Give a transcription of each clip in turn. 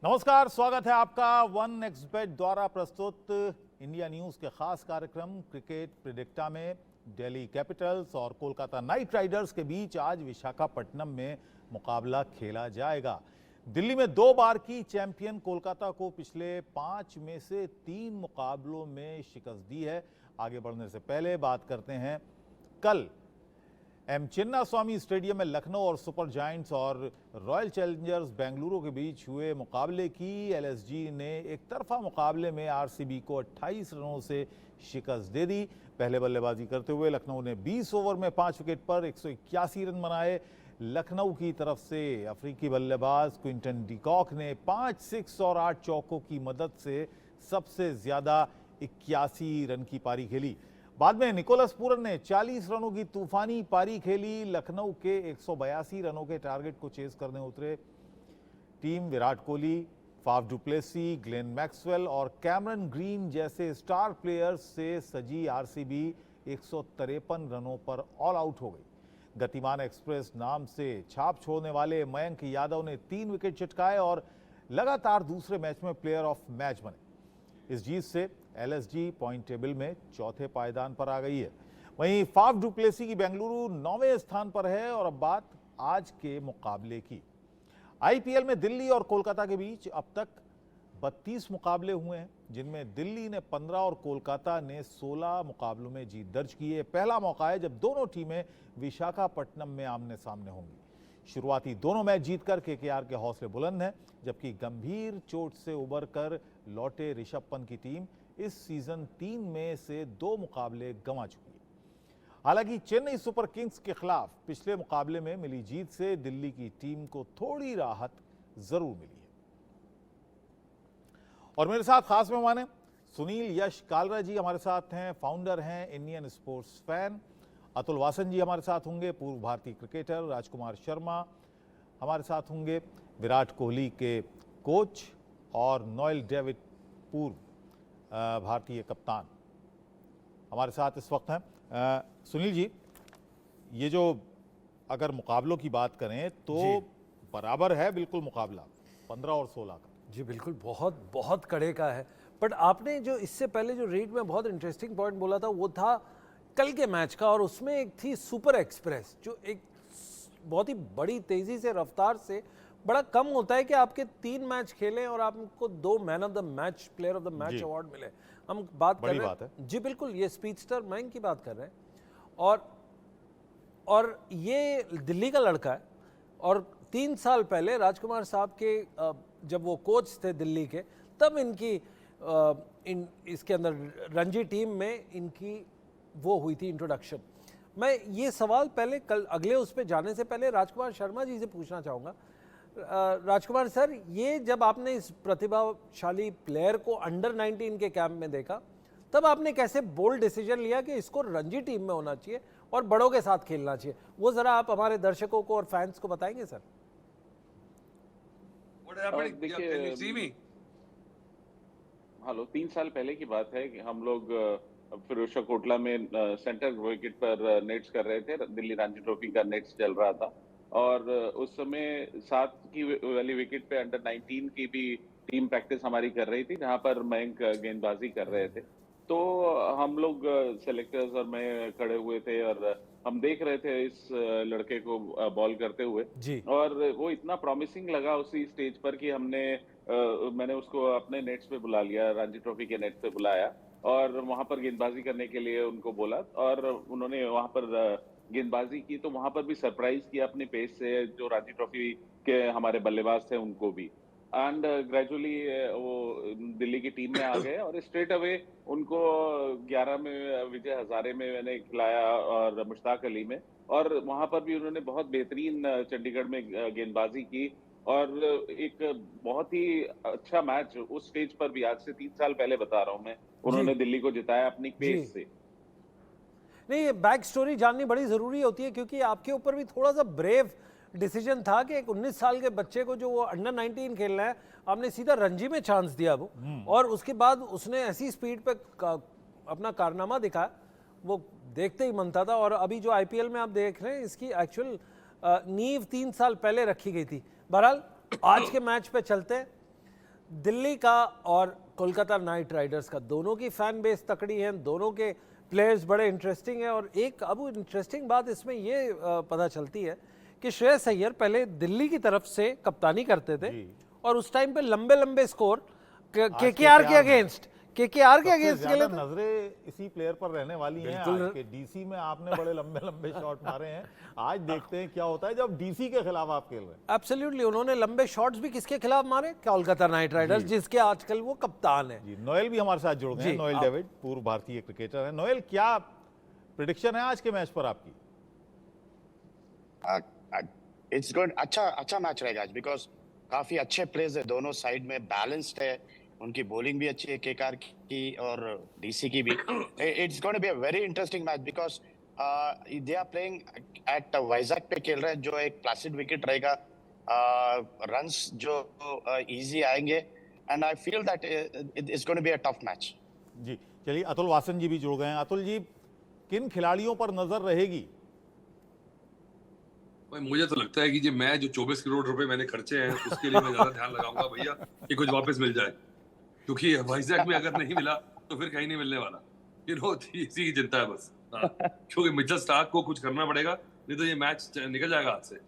नमस्कार, स्वागत है आपका वन एक्सबेट द्वारा प्रस्तुत इंडिया न्यूज के खास कार्यक्रम क्रिकेट प्रेडिक्टा में। दिल्ली कैपिटल्स और कोलकाता नाइट राइडर्स के बीच आज विशाखापट्टनम में मुकाबला खेला जाएगा। दिल्ली में 2 बार की चैंपियन कोलकाता को पिछले 5 में से 3 मुकाबलों में शिकस्त दी है। आगे बढ़ने से पहले बात करते हैं कल एम चिन्नास्वामी स्टेडियम में लखनऊ और सुपर जायंट्स और रॉयल चैलेंजर्स बेंगलुरु के बीच हुए मुकाबले की। एलएसजी ने एक तरफा मुकाबले में आरसीबी को 28 रनों से शिकस्त दे दी। पहले बल्लेबाजी करते हुए लखनऊ ने 20 ओवर में 5 विकेट पर 181 रन बनाए। लखनऊ की तरफ से अफ्रीकी बल्लेबाज क्विंटन डिकॉक ने 5 सिक्स और 8 चौकों की मदद से सबसे ज्यादा 81 रन की पारी खेली। बाद में निकोलस पूरन ने 40 रनों की तूफानी पारी खेली। लखनऊ के 182 रनों के टारगेट को चेस करने उतरे team Virat Kohli, Faf du Plessis, Glenn Maxwell और कैमरन ग्रीन जैसे स्टार प्लेयर्स से सजी आरसीबी 153 रनों पर ऑल आउट हो गई। गतिमान एक्सप्रेस नाम से छाप छोड़ने वाले मयंक यादव ने 3 विकेट चटकाए और लगातार दूसरे मैच में प्लेयर ऑफ मैच बने। इस जीत से एलएसजी पॉइंट टेबल में चौथे पायदान पर आ गई है। वहीं फाफ डुप्लेसी की बेंगलुरु 9वें स्थान पर है। और अब बात आज के मुकाबले की। आईपीएल में दिल्ली और कोलकाता के बीच अब तक 32 मुकाबले हुए हैं, जिनमें दिल्ली ने 15 और कोलकाता ने 16 मुकाबलों में जीत दर्ज की है। पहला मौका है जब दोनों टीमें विशाखापट्टनम में आमने सामने होंगी। शुरुआती दोनों मैच जीतकर केकेआर के हौसले बुलंद हैं, जबकि गंभीर चोट से उबर कर लौटे ऋषभ पंत की टीम इस सीजन 3 में से 2 मुकाबले गंवा चुकी है। हालांकि चेन्नई सुपर किंग्स के खिलाफ पिछले मुकाबले में मिली जीत से दिल्ली की टीम को थोड़ी राहत जरूर मिली है। और मेरे साथ खास मेहमान हैं सुनील यश कालरा जी, हमारे साथ हैं, फाउंडर हैं Indian sports fan. Atul Wasan ji हमारे साथ होंगे, पूर्व भारतीय क्रिकेटर। राजकुमार शर्मा हमारे साथ होंगे, विराट कोहली के कोच। और नोएल डेविड, पूर्व भारतीय कप्तान, हमारे साथ इस वक्त हैं। सुनील जी, ये जो अगर मुकाबलों की बात करें तो बराबर है बिल्कुल मुकाबला 15 और 16 का। जी बिल्कुल, बहुत बहुत कड़े का है। बट आपने जो इससे पहले जो रीड में बहुत इंटरेस्टिंग पॉइंट बोला था वो था कल के मैच का, और उसमें एक थी सुपर एक्सप्रेस, जो एक बहुत ही बड़ी तेजी से रफ्तार से, बड़ा कम होता है कि आपके 3 मैच खेलें और आपको 2 man of the match, player of the match award मिले। हम बात कर रहे हैं, जी बिल्कुल, ये स्पीडस्टर मयंक की बात कर रहे हैं। और ये दिल्ली का लड़का है। और 3 साल पहले राजकुमार साहब के जब वो कोच थे दिल्ली के, तब इनकी इसके अंदर रणजी टीम में इनकी वो हुई थी इंट्रोडक्शन। मैं ये सवाल पहले कल अगले उस पर जाने से पहले राजकुमार शर्मा जी से पूछना चाहूँगा। राजकुमार सर, ये जब आपने इस प्रतिभाशाली प्लेयर को अंडर 19 के कैंप में देखा, तब आपने कैसे बोल्ड डिसीजन लिया कि इसको रणजी टीम में होना चाहिए और बड़ों के साथ खेलना चाहिए? वो जरा आप हमारे दर्शकों को और फैंस को बताएंगे सर। हेलो, 3 साल पहले की बात है कि हम लोग फिरोजशाह कोटला में सेंटर विकेट पर नेट्स कर रहे थे। दिल्ली रणजी ट्रॉफी का नेट्स चल रहा था और उस समय 7 की वाली विकेट पे अंडर 19 की भी टीम प्रैक्टिस हमारी कर रही थी, जहां पर मयंक गेंदबाजी कर रहे थे। तो हम लोग सेलेक्टर्स और मैं खड़े हुए थे और हम देख रहे थे इस लड़के को बॉल करते हुए जी। और वो इतना प्रॉमिसिंग लगा उसी स्टेज पर कि मैंने उसको अपने नेट्स पे बुला लिया, रणजी ट्रॉफी के नेट्स पे बुलाया और वहां पर गेंदबाजी करने के लिए उनको बोला और उन्होंने वहां पर गेंदबाजी की। तो वहां पर भी सरप्राइज किया अपने पेस से, जो रणजी ट्रॉफी के हमारे बल्लेबाज थे उनको भी। एंड ग्रेजुअली वो दिल्ली की टीम में आ गए और स्ट्रेट अवे उनको 11 में विजय हजारे में मैंने खिलाया और मुश्ताक अली में, और वहां पर भी उन्होंने बहुत बेहतरीन चंडीगढ़ में गेंदबाजी की और एक बहुत ही अच्छा मैच उस स्टेज पर भी, आज से 3 साल पहले बता रहा हूं मैं, उन्होंने दिल्ली को जिताया अपनी पेस से। नहीं, ये बैक स्टोरी जाननी बड़ी जरूरी होती है, क्योंकि आपके ऊपर भी थोड़ा सा ब्रेव डिसीजन था कि एक 19 साल के बच्चे को जो वो अंडर 19 खेलना है, आपने सीधा रणजी में चांस दिया वो, और उसके बाद उसने ऐसी स्पीड पे अपना कारनामा दिखाया, वो देखते ही मनता था। और अभी जो आईपीएल में आप देख रहे हैं, इसकी एक्चुअल नींव 3 साल पहले रखी गई थी। बहरहाल आज के मैच पे चलते हैं। दिल्ली का और कोलकाता नाइट राइडर्स का दोनों की फैन बेस तकड़ी है, दोनों के प्लेयर्स बड़े इंटरेस्टिंग हैं। और एक अब इंटरेस्टिंग बात इसमें ये पता चलती है कि श्रेयस अय्यर पहले दिल्ली की तरफ से कप्तानी करते थे और उस टाइम पे लंबे लंबे स्कोर केकेआर के अगेंस्ट खेले थे। नजरें इसी प्लेयर पर रहने वाली हैं। आज के डीसी में आपने बड़े लंबे लंबे शॉट मारे हैं, आज देखते हैं क्या होता है जब डीसी के खिलाफ आप खेल रहे हैं। एब्सोल्युटली, उन्होंने लंबे शॉट्स भी किसके खिलाफ मारे? कोलकाता नाइट राइडर्स, जिसके आजकल वो कप्तान है। जी, नोएल भी हमारे साथ जुड़ गए हैं। नोएल डेविड पूर्व भारतीय क्रिकेटर है। नोएल, क्या प्रेडिक्शन है आज के मैच पर आपकी? इट्स गुड, अच्छा मैच रहेगा आज, बिकॉज काफी अच्छे प्लेयर्स है दोनों साइड में, बैलेंस्ड है, उनकी बॉलिंग भी अच्छी है केकेआर की और डीसी की भी। It's going to be a very interesting match because they are playing at Vizag पे खेल रहे हैं, जो एक प्लासिड विकेट रहेगा, रन्स जो इजी आएंगे, and I feel that it's going to be a tough match. जी चलिए, अतुल वासन जी भी जुड़ गए हैं। अतुल जी, किन खिलाड़ियों पर नजर रहेगी? भाई मुझे तो लगता है कि ये मैं जो 24 करोड़ रुपए मैंने खर्चे हैं उसके लिए मैं ज्यादा ध्यान लगाऊंगा भैया कि कुछ वापस मिल जाए, क्योंकि वाइजैक में अगर नहीं मिला तो फिर कहीं नहीं मिलने वाला। इसी की चिंता है बस। क्योंकि मिचेल स्टार्क को कुछ करना पड़ेगा, नहीं तो ये मैच निकल जाएगा हाथ से।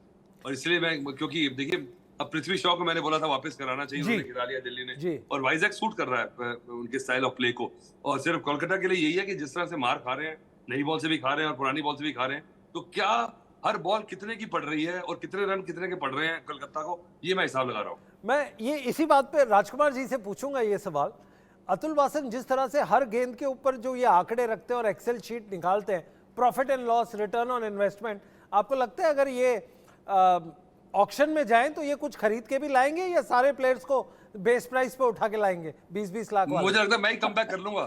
और इसलिए मैं, क्योंकि देखिए अब पृथ्वी शॉ को मैंने बोला था वापस कराना चाहिए, उन्होंने गिरा लिया दिल्ली ने, और वाइजैक सूट कर रहा है उनके स्टाइल ऑफ प्ले को। और सिर्फ कोलकाता के लिए यही है कि जिस तरह से मार खा रहे हैं, नई बॉल से भी खा रहे हैं और पुरानी बॉल से भी खा रहे हैं, तो क्या हर बॉल कितने की पड़ रही है और कितने रन कितने के पड़ रहे हैं कोलकाता को, ये मैं हिसाब लगा रहा हूँ। मैं ये इसी बात पे राजकुमार जी से पूछूंगा ये सवाल। अतुल वासन, जिस तरह से हर गेंद के ऊपर जो ये आंकड़े रखते हैं और एक्सेल शीट निकालते हैं, profit and loss, return on investment, आपको लगता है अगर ये ऑक्शन में जाएं तो ये कुछ खरीद के भी लाएंगे या सारे प्लेयर्स को बेस प्राइस पे उठा के लाएंगे 20-20 लाख वाले? मुझे लगता है मैं ही कम बैक कर लूंगा।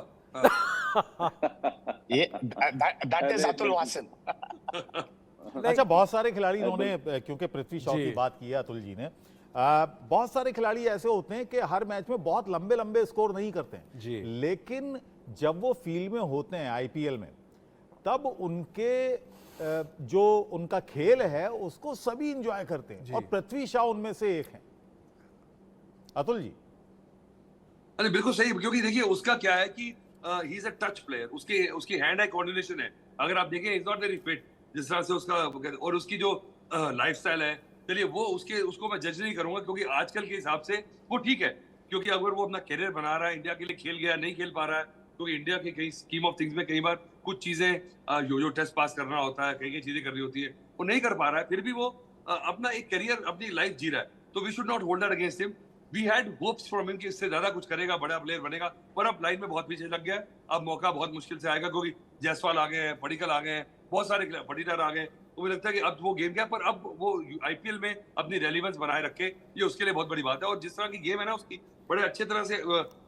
ये दैट इज अतुल वासन। अच्छा, बहुत सारे खिलाड़ी इन्होंने, क्योंकि पृथ्वी शॉ की बात की है अतुल जी ने, बहुत सारे खिलाड़ी ऐसे होते हैं कि हर मैच में बहुत लंबे लंबे स्कोर नहीं करते हैं जी, लेकिन जब वो फील्ड में होते हैं आईपीएल में, तब उनके जो उनका खेल है उसको सभी इंजॉय करते हैं, और पृथ्वी शॉ उनमें से एक है। अतुल जी? अरे बिल्कुल सही, क्योंकि देखिए उसका क्या है कि he is a touch player, उसकी हैंड आई कोऑर्डिनेशन है। अगर आप देखें, इज नॉट वेरी फिट, जिस तरह से उसका और उसकी जो लाइफस्टाइल है, चलिए वो उसको मैं जज नहीं करूंगा, क्योंकि आजकल के हिसाब से वो ठीक है, क्योंकि अगर वो अपना करियर बना रहा है, इंडिया के लिए खेल गया, नहीं खेल पा रहा है, क्योंकि इंडिया के कई स्कीम ऑफ थिंग्स में कई बार कुछ चीजें जो टेस्ट पास करना होता है, कई चीजें करनी होती है, वो नहीं कर पा रहा है, फिर भी वो अपना एक करियर, अपनी लाइफ जी रहा है, तो we should not hold that against him. We had hopes from him कि इससे ज्यादा कुछ करेगा, बड़ा प्लेयर बनेगा, पर अब लाइन में बहुत पीछे लग गया है। अब मौका बहुत मुश्किल से आएगा, क्योंकि जायसवाल आ गए हैं, पडिक्कल आ गए हैं, बहुत सारे पटीदार आ गए, तो मुझे लगता है कि अब वो गेम गया, पर अब वो आईपीएल में अपनी रेलेवेंस बनाए रखे, ये उसके लिए बहुत बड़ी बात है। और जिस तरह की गेम है ना उसकी, बड़े अच्छे तरह से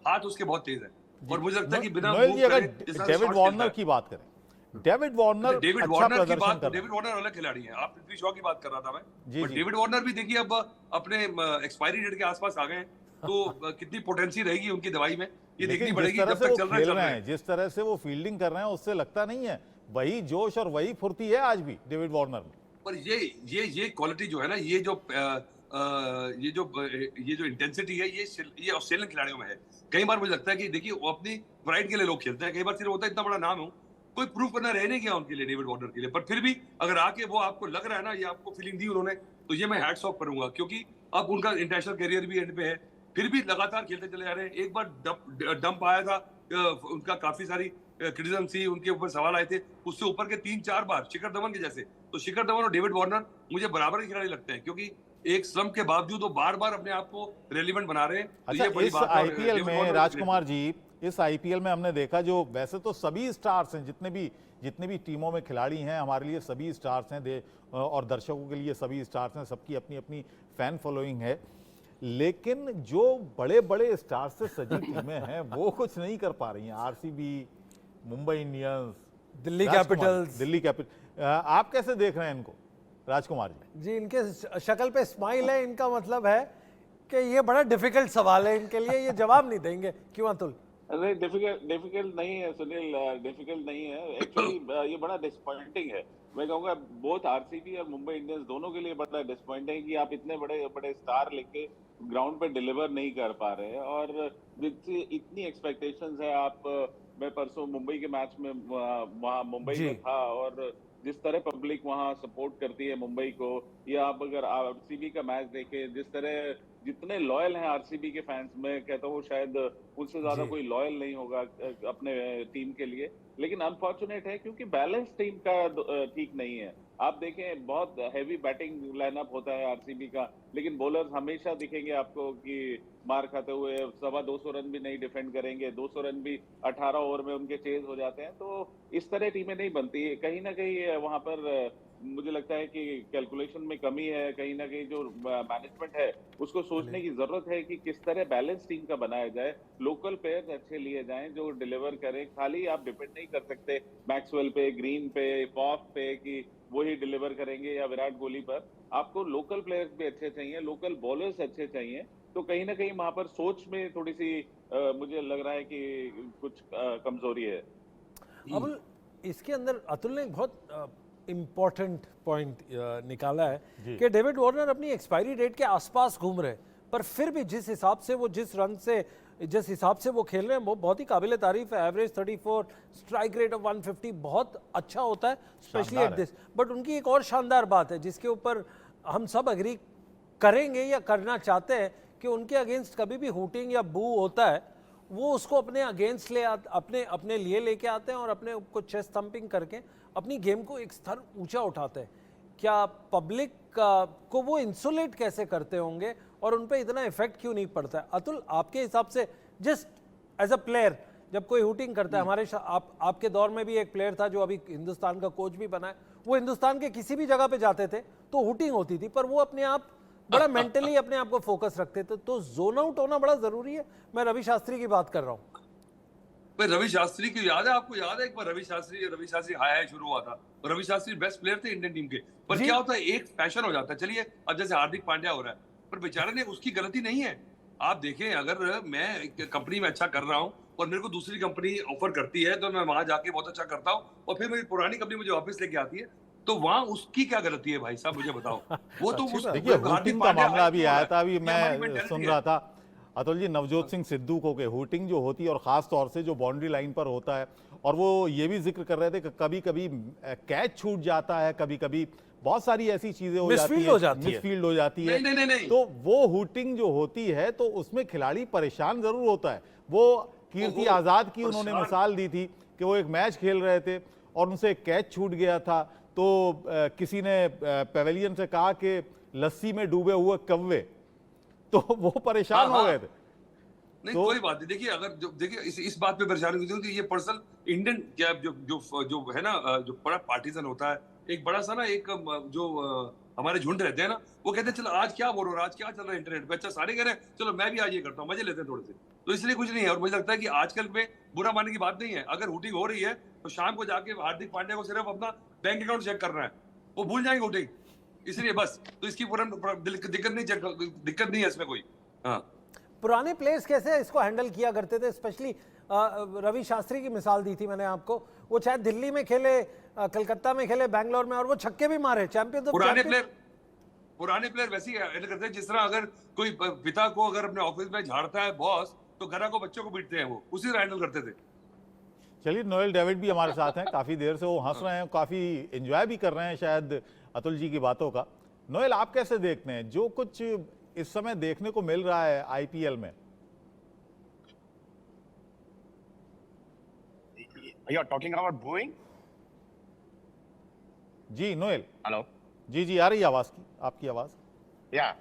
हाथ उसके बहुत तेज है, और मुझे लगता है कि बिना नोएल जी, अगर डेविड वार्नर की बात करें, डेविड वार्नर अलग खिलाड़ी है। आप पृथ्वी शॉ की बात कर रहा था मैं, पर डेविड वार्नर भी देखिए अब अपने एक्सपायरी डेट के आसपास आ गए हैं, तो कितनी पोटेंसी रहेगी उनकी दवाई में, ये देखनी पड़ेगी जब तक चल रहा है। जिस तरह से वो फील्डिंग कर रहे हैं उससे लगता नहीं है वही जोश और वही फुर्ती है आज भी डेविड वार्नर में। पर ये क्वालिटी जो है ना, ये जो इंटेंसिटी है, ये ऑस्ट्रेलियन खिलाड़ियों में है। कई बार मुझे लगता है कि देखिए वो अपनी प्राइड के लिए लोग खेलते हैं, कई बार सिर्फ होता है इतना बड़ा नाम हो, कोई प्रूफ करना रह नहीं गया उनके लिए, डेविड वार्नर के लिए, पर फिर भी अगर आके वो आपको लग रहा है ना, ये आपको फीलिंग दी उन्होंने, तो ये मैं हैट्स ऑफ करूंगा, क्योंकि अब उनका इंटरनेशनल करियर भी एंड पे है, फिर भी लगातार खेलते चले जा रहे हैं। एक बार डंप आया था, उनका काफी सारी क्रिटिसिज्म थी, उनके ऊपर सवाल आए थे, उससे ऊपर के 3-4 बार शिखर धवन के जैसे, तो शिखर धवन और डेविड वार्नर मुझे बराबर के खिलाड़ी लगते हैं, क्योंकि एक स्लम्प के बावजूद वो बार बार अपने आप को रेलिवेंट बना रहे हैं। अच्छा, इस आईपीएल में राजकुमार जी, इस आईपीएल में हमने देखा, जो वैसे तो सभी स्टार्स हैं, जितने भी टीमों में खिलाड़ी हैं, हमारे लिए सभी स्टार्स हैं, और दर्शकों के लिए सभी स्टार्स हैं, सबकी अपनी अपनी फैन फॉलोइंग है, लेकिन जो बड़े बड़े स्टार्स से सजी टीमें हैं वो कुछ नहीं कर पा रही हैं। RCB, Mumbai Indians, Delhi capital, आप कैसे देख रहे हैं इनको राजकुमार जी? जी, इनके शक्ल पे स्माइल है, इनका मतलब है कि ये बड़ा डिफिकल्ट सवाल है इनके लिए, ये जवाब नहीं देंगे, क्यों अतुल? नहीं, डिफिकल्ट नहीं है सुनील, डिफिकल्ट नहीं है एक्चुअली, ये बड़ा डिसअपॉइंटिंग है। मैं कहूँगा बोथ आरसीबी और मुंबई इंडियंस दोनों के लिए बड़ा डिसअपॉइंटिंग है कि आप इतने बड़े बड़े स्टार लेके ग्राउंड पे डिलीवर नहीं कर पा रहे हैं। और जितनी इतनी एक्सपेक्टेशंस है, आप मैं परसों मुंबई के मैच में वहाँ मुंबई जी। में था, और जिस तरह पब्लिक वहाँ सपोर्ट करती है मुंबई को, या आप अगर आरसीबी का मैच देखें, जिस तरह जितने लॉयल हैं आरसीबी के फैंस, मैं कहता हूँ शायद उनसे ज्यादा जी। कोई लॉयल नहीं होगा अपने टीम के लिए। लेकिन अनफॉर्चुनेट है क्योंकि बैलेंस टीम का ठीक नहीं है। आप देखें, बहुत हैवी बैटिंग लाइनअप होता है आरसीबी का, लेकिन बॉलर्स हमेशा दिखेंगे आपको कि मार खाते हुए 250 रन भी नहीं डिफेंड करेंगे, 200 रन भी 18 ओवर में उनके चेज हो जाते हैं। तो इस तरह टीमें नहीं बनती। कहीं ना कहीं वहां पर मुझे लगता है कि कैलकुलेशन में कमी है। कहीं ना कहीं जो मैनेजमेंट है उसको सोचने की जरूरत है कि किस तरह बैलेंस टीम का बनाया जाए, लोकल प्लेयर्स अच्छे लिए जाएं जो डिलीवर करें। खाली आप डिपेंड नहीं कर सकते मैक्सवेल पे, ग्रीन पे, फॉफ पे कि वही डिलीवर करेंगे, या विराट कोहली पर। आपको लोकल प्लेयर्स भी अच्छे चाहिए, लोकल बॉलर्स अच्छे चाहिए। तो कहीं ना कहीं वहां पर सोच में थोड़ी सी मुझे लग रहा है कि कुछ कमजोरी है। अब इसके अंदर अतुल ने एक बहुत इम्पॉर्टेंट पॉइंट निकाला है कि डेविड वार्नर अपनी एक्सपायरी डेट के आसपास घूम रहे हैं, पर फिर भी जिस हिसाब से वो जिस हिसाब से वो खेल रहे हैं वो बहुत ही काबिल तारीफ है। एवरेज 34, स्ट्राइक रेट ऑफ 150 बहुत अच्छा होता है, स्पेशली एट दिस। बट उनकी एक और शानदार बात है जिसके ऊपर हम सब एग्री करेंगे या करना चाहते हैं कि उनके अगेंस्ट कभी भी हूटिंग या बू होता है, वो उसको अपने अगेंस्ट अपने लिए लेके आते हैं और अपने को चेस्ट थंपिंग करके अपनी गेम को एक स्तर ऊंचा उठाते हैं। क्या पब्लिक को वो इंसुलेट कैसे करते होंगे और उन पे इतना इफेक्ट क्यों नहीं पड़ता है? अतुल, आपके हिसाब से जस्ट एज अ प्लेयर जब कोई हुटिंग करता है, आपके दौर में भी एक प्लेयर था जो अभी हिंदुस्तान का कोच भी बना है, वो हिंदुस्तान के किसी भी जगह पे जाते थे तो हुटिंग होती थी, पर वो अपने आप बड़ा मेंटली अपने आप को फोकस रखते थे। तो जोन आउट होना बड़ा जरूरी है। मैं रवि शास्त्री की बात कर रहा हूँ। भाई रवि शास्त्री की याद है, आपको याद है एक बार रवि शास्त्री हाई हाई शुरू हुआ था, और रवि शास्त्री बेस्ट प्लेयर थे इंडियन टीम के। पर क्या होता है, एक फैशन हो जाता है। चलिए अब जैसे हार्दिक पांड्या हो रहा है, पर बेचारे ने उसकी गलती नहीं है। आप देखें, अगर मैं एक कंपनी में अच्छा कर रहा हूँ और मेरे को दूसरी कंपनी ऑफर करती है तो मैं वहां जाके बहुत अच्छा करता हूँ, और फिर मेरी पुरानी कंपनी मुझे वापस लेके आती है, तो वहां उसकी क्या गलती है भाई साहब, मुझे बताओ। वो तो देखिए, हुटिंग का मामला अभी आया था, अभी मैं सुन रहा था अतुल जी, नवजोत सिंह सिद्धू को, के हुटिंग जो होती है और खास तौर से जो बाउंड्री लाइन पर होता है, और वो ये भी जिक्र कर रहे थे कि कभी कभी कैच छूट जाता है, कभी कभी बहुत सारी ऐसी चीजें हो जाती है, मिसफील्ड हो जाती है। नहीं। तो वो हुटिंग जो होती है तो उसमें खिलाड़ी परेशान जरूर होता है। वो कीर्ति आजाद की उन्होंने मिसाल दी थी कि वो एक मैच खेल रहे थे और उनसे कैच छूट गया था, तो किसी ने पेवेलियन से कहा कि लस्सी में डूबे हुए कव्वे, तो वो परेशान हो गए थे। नहीं तो, कोई बात नहीं। देखिए, अगर देखिए इस बात पे परेशानी होती है कि ये पर्सनल इंडियन क्या जो है ना, जो बड़ा पार्टीजन होता है, एक बड़ा सा ना, एक जो हमारे झुंड रहते हैं ना, वो कहते हैं चलो आज क्या बोल रहा है, आज क्या चल रहा है इंटरनेट पे, अच्छा सारे कह रहे हैं चलो मैं भी आज ये करता हूँ, मजे लेते हैं थोड़े से। तो इसलिए कुछ नहीं है। और मुझे लगता है कि आजकल में बुरा मानने की बात नहीं है। अगर हुटिंग हो रही है तो शाम को जाके हार्दिक पांड्या को सिर्फ अपना बैंक अकाउंट चेक करना है, वो भूल जाएंगे हुटिंग, इसलिए बस। तो इसकी दिक्कत नहीं है इसमें कोई। हाँ, पुराने प्लेयर्स कैसे इसको हैंडल किया करते थे, स्पेशली रवि शास्त्री की मिसाल दी थी मैंने आपको। वो चाहे दिल्ली में खेले, कलकत्ता में खेले, बैंगलोर में, और वो छक्के भी मारे, चैंपियन। तो पुराने प्लेयर वैसे ही हैंडल करते हैं जिस तरह अगर कोई पिता को अगर अपने ऑफिस में झाड़ता है बॉस, तो घर को बच्चों को पीटते हैं, वो उसी तरह हैंडल करते थे। चलिए, नोएल डेविड भी हमारे साथ हैं, काफी देर से वो हंस रहे हैं, काफी एंजॉय भी कर रहे हैं शायद अतुल जी की बातों का। नोएल, आप कैसे देखते हैं जो कुछ इस समय देखने को मिल रहा है आईपीएल में? You are talking about booing? जी नोएल। Hello. जी आ रही है आवाज की, आपकी आवाज। Yeah,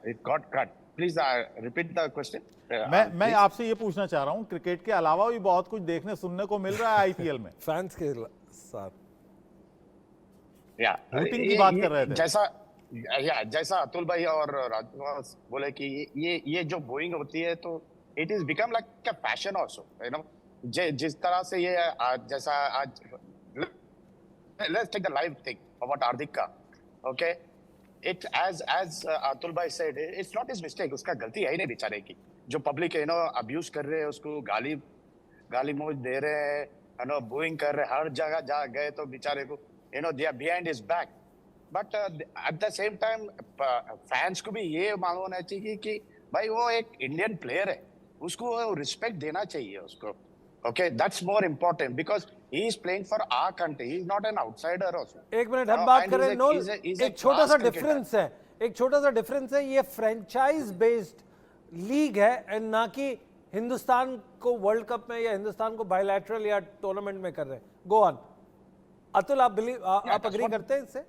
it got cut. Please repeat the question. मैं आपसे ये पूछना चाह रहा हूँ, क्रिकेट के अलावा भी बहुत कुछ देखने सुनने को मिल रहा है आईपीएल में फैंस के साथ। हुटिंग की बात कर रहे थे। जैसा अतुल भाई और राजनिवास बोले कि ये जो बोइंग होती है, तो it is become like a fashion also, you know. जिस तरह से ये जैसा आज, let's take the live thing about Hardik का, ओके। इट एज अतुल भाई said, it's not his mistake, उसका गलती है ही नहीं बेचारे की। जो पब्लिक है, यू नो, अब्यूज कर रहे हैं उसको, गाली मोज दे रहे हैं, यू नो, बोइंग कर रहे हैं हर जगह, जा गए तो बेचारे को, you know, they are behind his back. But at the same time fans को भी ये मालूम होना चाहिए कि भाई वो एक इंडियन प्लेयर है, उसको रिस्पेक्ट देना चाहिए उसको. Okay, that's more important because he is playing for our country. He is not an outsider also. एक मिनट हम बात And करें he's a- known, he's a- he's a एक छोटा class सा cricketer. डिफरेंस है, एक छोटा सा डिफरेंस है, ये फ्रेंचाइज बेस्ड लीग है एंड ना कि हिंदुस्तान को वर्ल्ड कप में या हिंदुस्तान को बायलैटरल या टूर्नामेंट में कर रहे हैं. गो ऑन अतुल, आप आप अग्री करते हैं इससे?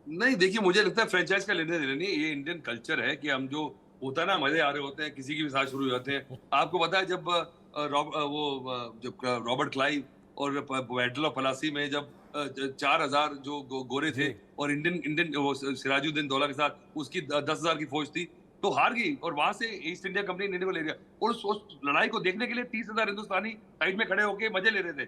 नहीं, देखिए मुझे लगता है फ्रेंचाइज का लेने देना नहीं, ये इंडियन कल्चर है कि हम जो होता है ना, मजे आ रहे होते हैं, किसी की भी साथ शुरू हो जाते हैं. आपको पता है जब जब रॉबर्ट क्लाइव और बैटल ऑफ पलासी में जब 4,000 जो गोरे थे और इंडियन वो सिराजुद्दीन दौला के साथ उसकी 10,000 की फौज थी, तो हार गई और वहां से ईस्ट इंडिया कंपनी इंडिया को ले गया. और उस लड़ाई को देखने के लिए 30,000 हिंदुस्तानी साइड में खड़े होके मजे ले रहे थे.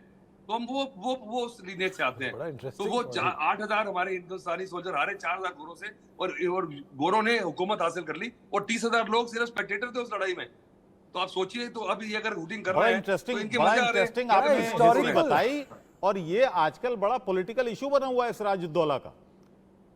तो हम वो उस लीनेज से आते बड़ा हैं. interesting तो वो story. 8,000 हमारे हिंदुस्तानी सोल्जर हारे 4,000 गोरों से, और गोरों ने हुकूमत हासिल कर ली और 30,000 लोग सिर्फ स्पेक्टेटर थे उस लड़ाई में. तो आप सोचिए, तो अब ये अगर रूटिंग कर बड़ा रहे हैं तो इंटरेस्टिंग, इनके बड़ा मजे आ रहे हैं. इंटरेस्टिंग क्या आपने historical? हिस्ट्री बताई. और ये आजकल बड़ा पॉलिटिकल इशू बना हुआ है सिराजुद्दौला का.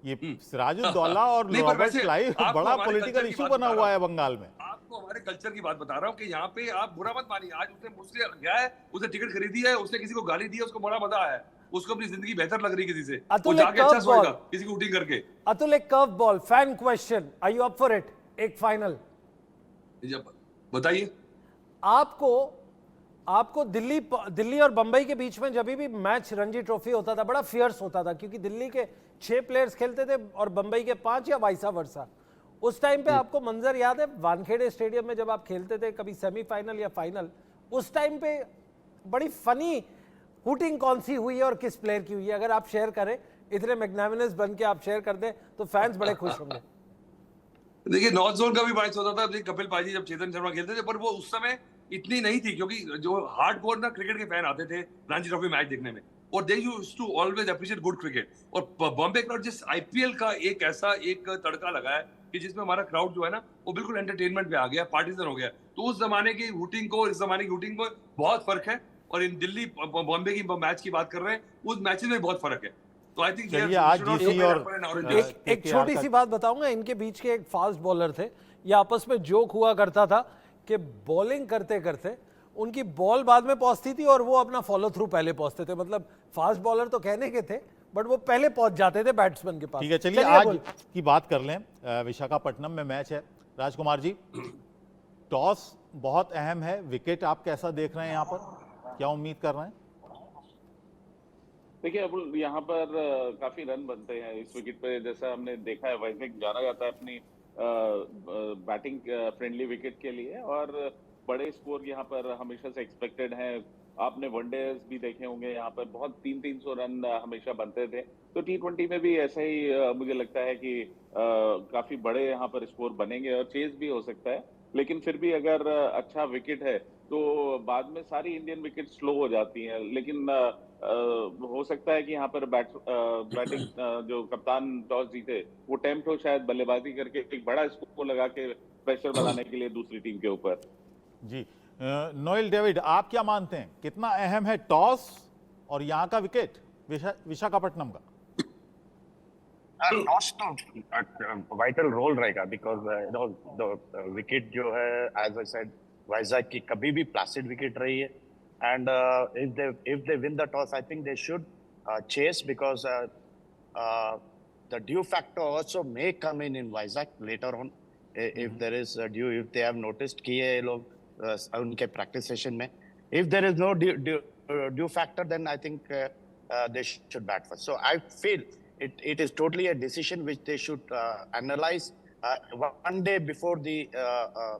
ये सिराजुद्दौला और नहीं, पर रॉबर्ट वैसे क्लाइव आपको बड़ा हमारे पॉलिटिकल culture की इशू बात बना बता हुआ रहा है हूं. बंगाल में. आपको हमारे कल्चर की बात बता रहा हूँ कि यहाँ पे आप बुरा मत मानिए. आज उसने मुझसे गया है, उसने टिकट खरीदी है, उसने किसी को गाली दी है, उसको बड़ा मजा आया है, उसको अपनी जिंदगी बेहतर लग रही है किसी से, वो अतुल, जाके एक अच्छा curve सोएगा ball. किसी की शूटिंग करके. अतुल, एक curve ball fan question, are you up for it? एक फाइनल बताइए. आपको दिल्ली और बंबई के बीच में जब भी मैच रणजी ट्रॉफी होता था बड़ा फियर्स होता था, क्योंकि दिल्ली के 6 प्लेयर्स खेलते थे और बंबई के 5 या वाइसा वर्सा. उस टाइम पे आपको मंजर याद है वानखेड़े स्टेडियम में जब आप खेलते थे कभी सेमीफाइनल या फाइनल, उस टाइम पे बड़ी फनी हुटिंग कौन सी हुई है और किस प्लेयर की हुई है? अगर आप शेयर करें, इतने मैग्नामिनस बन के आप शेयर कर दें तो फैंस बड़े खुश होंगे. देखिए, नॉर्थ जोन का भी मैच होता था. देखिए, कपिल पाजी जब चेतन शर्मा खेलते थे, पर वो उस समय इतनी नहीं थी, क्योंकि जो हार्डकोर ना क्रिकेट के फैन आते थे रणजी ट्रॉफी मैच देखने में, और they used to always appreciate good cricket. और बॉम्बे क्राउड जिस आईपीएल का एक ऐसा एक तड़का लगा है कि जिसमें हमारा क्राउड जो है ना, वो बिल्कुल एंटरटेनमेंट पे आ गया, पार्टीजन हो गया. तो उस जमाने की हुटिंग को इस जमाने की हुटिंग को बहुत फर्क है. और इन दिल्ली बॉम्बे की मैच की बात कर रहे हैं, उस मैचेस में बहुत फर्क है. तो आई थिंक चलिए, आज डीसी और एक छोटी सी बात बताऊंगा. इनके बीच के एक फास्ट बॉलर थे, ये आपस में जोक हुआ करता था कि बॉलिंग करते करते उनकी बॉल बाद में पहुंचती थी और वो अपना फॉलो थ्रू पहले पहुंचते थे. मतलब फास्ट बॉलर तो कहने के थे, बट वो पहले पहुंच जाते थे बैट्समैन के पास. ठीक है, चलिए आज की बात कर लें. विशाखापट्टनम में मैच है. राजकुमार जी, टॉस बहुत अहम है, विकेट आप कैसा देख रहे हैं यहाँ पर, क्या उम्मीद कर रहे हैं? देखिए, अब यहाँ पर काफी रन बनते हैं इस विकेट पे. जैसा हमने देखा है, वाइजैक जाना जाता है अपनी बैटिंग फ्रेंडली विकेट के लिए, और बड़े स्कोर यहाँ पर हमेशा से एक्सपेक्टेड हैं. आपने वनडेज भी देखे होंगे, यहाँ पर बहुत 300 रन हमेशा बनते थे. तो T20 में भी ऐसा ही मुझे लगता है कि काफी बड़े यहाँ पर स्कोर बनेंगे और चेज भी हो सकता है. लेकिन फिर भी अगर अच्छा विकेट है तो बाद में सारी इंडियन विकेट स्लो हो जाती हैं. लेकिन हो सकता है कि यहाँ पर बैटिंग जो कप्तान टॉस जीते वो टेम्प्ट हो शायद बल्लेबाजी करके एक बड़ा स्कोर लगा के प्रेशर बनाने के लिए दूसरी टीम के ऊपर. जी, नोएल डेविड, आप क्या मानते हैं, कितना अहम है टॉस और यहाँ का विकेट विशाखापट्टनम का? टॉस तो वाइटल रोल रहेगा बिकॉज द विकेट जो है, एज आई सेड, वाइजैक की कभी भी प्लासिड विकेट रही है. And if they win the toss, I think they should chase because the dew factor also may come in Vizag later on. If there is dew, if they have noticed कि ये लोग उनके practice session में, if there is no dew factor, then I think they should bat first. So I feel it is totally a decision which they should analyze one day before the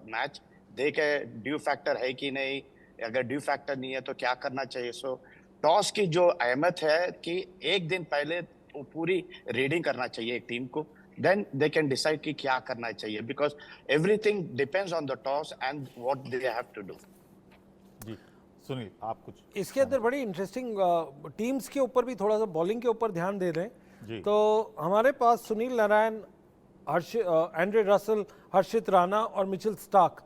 match. देखे due factor है कि नहीं, अगर due factor नहीं है तो क्या करना चाहिए. सो टॉस की जो अहमियत है कि एक दिन पहले वो पूरी रीडिंग करना चाहिए एक टीम को, then they can decide कि क्या करना चाहिए, because everything depends on the toss and what they have to do. जी सुनील, आप कुछ इसके अंदर बड़ी इंटरेस्टिंग टीम्स के ऊपर भी थोड़ा सा बॉलिंग के ऊपर ध्यान दे दें जी. तो हमारे पास सुनील नारायण, एंड्रे रसल, हर्षित राणा और Mitchell Starc.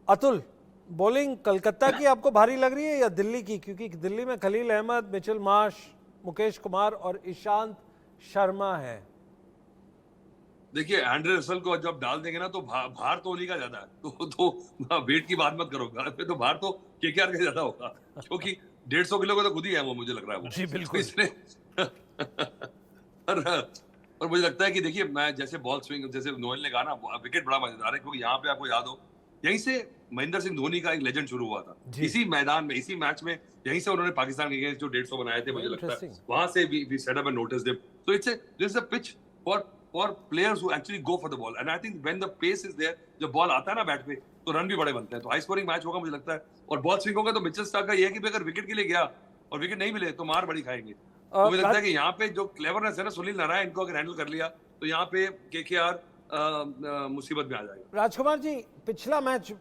Atul, bowling Calcutta की आपको भारी लग रही है या दिल्ली की? क्योंकि दिल्ली में खलील अहमद, मिचेल मार्श, मुकेश कुमार और ईशांत शर्मा है। देखिए एंड्रे रसल को जब डाल देंगे ना तो भार तो उन्हीं का ज्यादा है, तो वेट की बात मत करो, फिर तो भार तो केकेआर का ज्यादा होगा, क्योंकि 150 किलो का तो खुद ही है वो, मुझे लग रहा है वो। जी, बिल्कुल। तो इसलिए और मुझे लगता है कि देखिए, मैं जैसे बॉल स्विंग, जैसे नोएल ने कहा ना, विकेट बड़ा मजेदार है, क्योंकि यहाँ पे आपको याद हो, यहीं से महेंद्र सिंह धोनी का एक लेजेंड शुरू हुआ था, जी। इसी मैदान में, इसी मैच में, यहीं से उन्होंने पाकिस्तान के अगेंस्ट जो 150 बनाए थे, मुझे लगता है Interesting. वहां से we set up and notice them. So it's a pitch for players who actually go for the ball, and I think when the pace is there, जब बॉल आता है ना बैट पे, तो रन भी बड़े बनते हैं, तो हाई स्कोरिंग मैच होगा मुझे लगता है। और बॉल स्विंग होगा तो मिचेल स्टार्क का ये है कि अगर विकेट के लिए गया और विकेट नहीं मिले तो मार बड़ी खाएंगे। तो मुझे लगता है कि यहाँ पे जो क्लेवरनेस है ना, सुनील नारायण इनको अगर हैंडल कर लिया तो यहाँ पे केकेआर मुसीबत में आ जाएगा। राजकुमार जी, पिछला मैच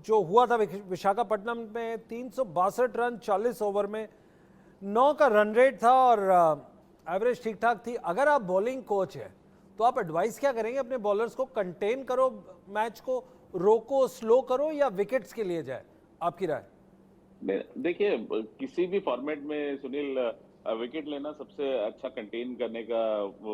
जो हुआ था विशाखापट्टनम में, 362 रन 40 ओवर में, 9 का रन रेट था और एवरेज ठीक ठाक थी। अगर आप बॉलिंग कोच है तो आप एडवाइस क्या करेंगे अपने बॉलर्स को? कंटेन करो मैच को, रोको, स्लो करो, या विकेट्स के लिए जाए? आपकी राय? देखिए, किसी भी फॉर्मेट में सुनील, विकेट लेना सबसे अच्छा कंटेन करने का वो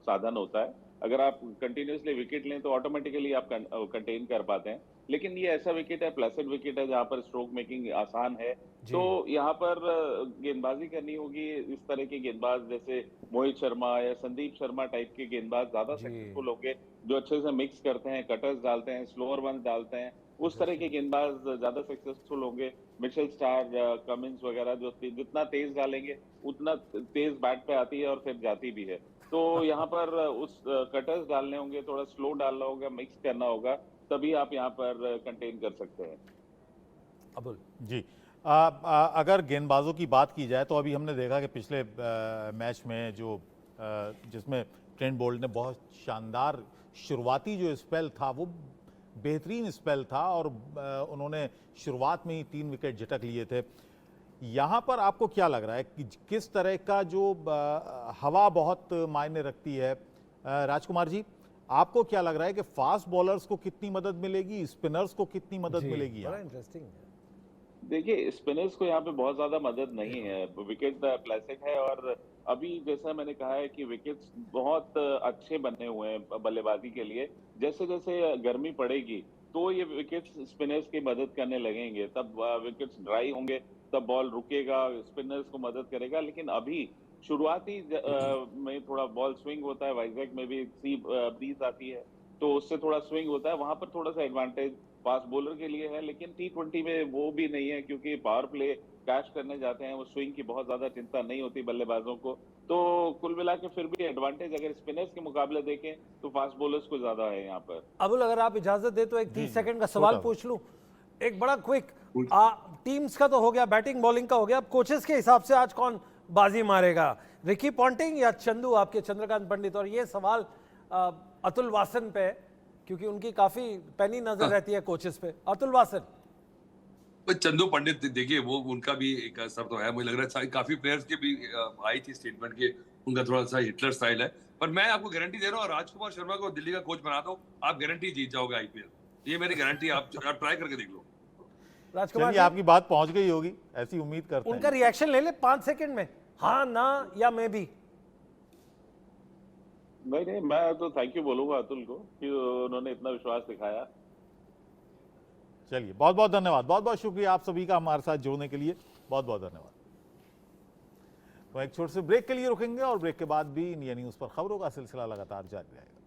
साधन होता है। अगर आप कंटिन्यूसली विकेट लें तो ऑटोमेटिकली आप कंटेन कर पाते हैं। लेकिन ये ऐसा विकेट है, प्लेसेंट विकेट है, जहां पर स्ट्रोक मेकिंग आसान है। तो यहाँ पर गेंदबाजी करनी होगी। इस तरह के गेंदबाज जैसे मोहित शर्मा या संदीप शर्मा टाइप के गेंदबाज ज्यादा सक्सेसफुल होंगे, जो अच्छे से मिक्स करते हैं, कटर्स डालते हैं, स्लोअर वंस डालते हैं। उस तरह के गेंदबाज ज्यादा सक्सेसफुल होंगे। मिचेल स्टार्क, कमिंस वगैरह जो जितना तेज डालेंगे उतना तेज बैट पे आती है और फिर जाती भी है। तो यहाँ पर उस कटर्स डालने होंगे, थोड़ा स्लो डालना होगा, मिक्स करना होगा, तभी आप यहाँ पर कंटेन कर सकते हैं। अबुल जी, अगर गेंदबाजों की बात की जाए तो अभी हमने देखा कि पिछले मैच में जो जिसमें ट्रेंट बोल्ट ने बहुत शानदार शुरुआती जो स्पेल था वो बेहतरीन स्पेल था और उन्होंने शुरुआत में ही 3 विकेट झटक लिए थे। यहाँ पर आपको क्या लग रहा है कि किस तरह का जो हवा बहुत मायने रखती है? राजकुमार जी, आपको क्या लग रहा है कि फास्ट बॉलर्स को कितनी मदद मिलेगी, स्पिनर्स को कितनी मदद मिलेगी? बड़ा इंटरेस्टिंग है। देखिए, स्पिनर्स को यहाँ पे बहुत ज्यादा मदद नहीं है, विकेट प्लेसेंट है। और अभी जैसा मैंने कहा है कि विकेट्स बहुत अच्छे बने हुए हैं बल्लेबाजी के लिए। जैसे जैसे गर्मी पड़ेगी तो ये विकेट्स स्पिनर्स की मदद करने लगेंगे, तब विकेट्स ड्राई होंगे, तब बॉल रुकेगा, स्पिनर्स को मदद करेगा। लेकिन अभी शुरुआती में थोड़ा बॉल स्विंग होता है, वाइजैक में भी सी ब्रीज आती है तो उससे थोड़ा स्विंग होता है, वहां पर थोड़ा सा एडवांटेज फास्ट बॉलर के लिए है। लेकिन T20 में वो भी नहीं है, क्योंकि पावर प्ले कैश करने जाते हैं, वो स्विंग की बहुत ज्यादा चिंता नहीं होती बल्लेबाजों को। तो कुल मिला के फिर भी एडवांटेज अगर स्पिनर्स के मुकाबले देखें तो फास्ट बॉलर्स को ज्यादा है यहाँ पर। अबुल, अगर आप इजाजत दे तो एक 30 सेकंड का सवाल पूछ लूं, एक बड़ा क्विक। टीम्स का तो हो गया, बैटिंग बॉलिंग का हो गया, अब कोचेस के हिसाब से आज कौन बाजी मारेगा, रिकी पॉन्टिंग या चंदू, आपके चंद्रकांत पंडित? और ये सवाल अतुल वासन पे, क्योंकि उनकी काफी पैनी नजर रहती है कोचेस पे। अतुल वासन। चंदू पंडित, देखिए वो उनका भी एक असर तो है, मुझे लग रहा है काफी प्लेयर्स के भी आई थी स्टेटमेंट के उनका थोड़ा सा हिटलर स्टाइल है। पर मैं आपको गारंटी दे रहा हूँ, राजकुमार शर्मा को दिल्ली का कोच बना दो, आप गारंटी जीत जाओगे आईपीएल। ये मेरी गारंटी, आप ट्राई करके देख लो। राजकुमार, आपकी बात पहुंच गई होगी, ऐसी उम्मीद करते हैं। उनका रिएक्शन ले ले 5 सेकंड में, हाँ ना या मे भी। नहीं, मैं तो थैंक यू बोलूंगा अतुल को कि उन्होंने इतना विश्वास दिखाया। चलिए, बहुत बहुत धन्यवाद, बहुत बहुत शुक्रिया आप सभी का हमारे साथ जुड़ने के लिए, बहुत बहुत धन्यवाद। तो एक छोटे से ब्रेक के लिए रुकेंगे और ब्रेक के बाद भी इंडिया न्यूज पर खबरों का सिलसिला लगातार जारी रहेगा।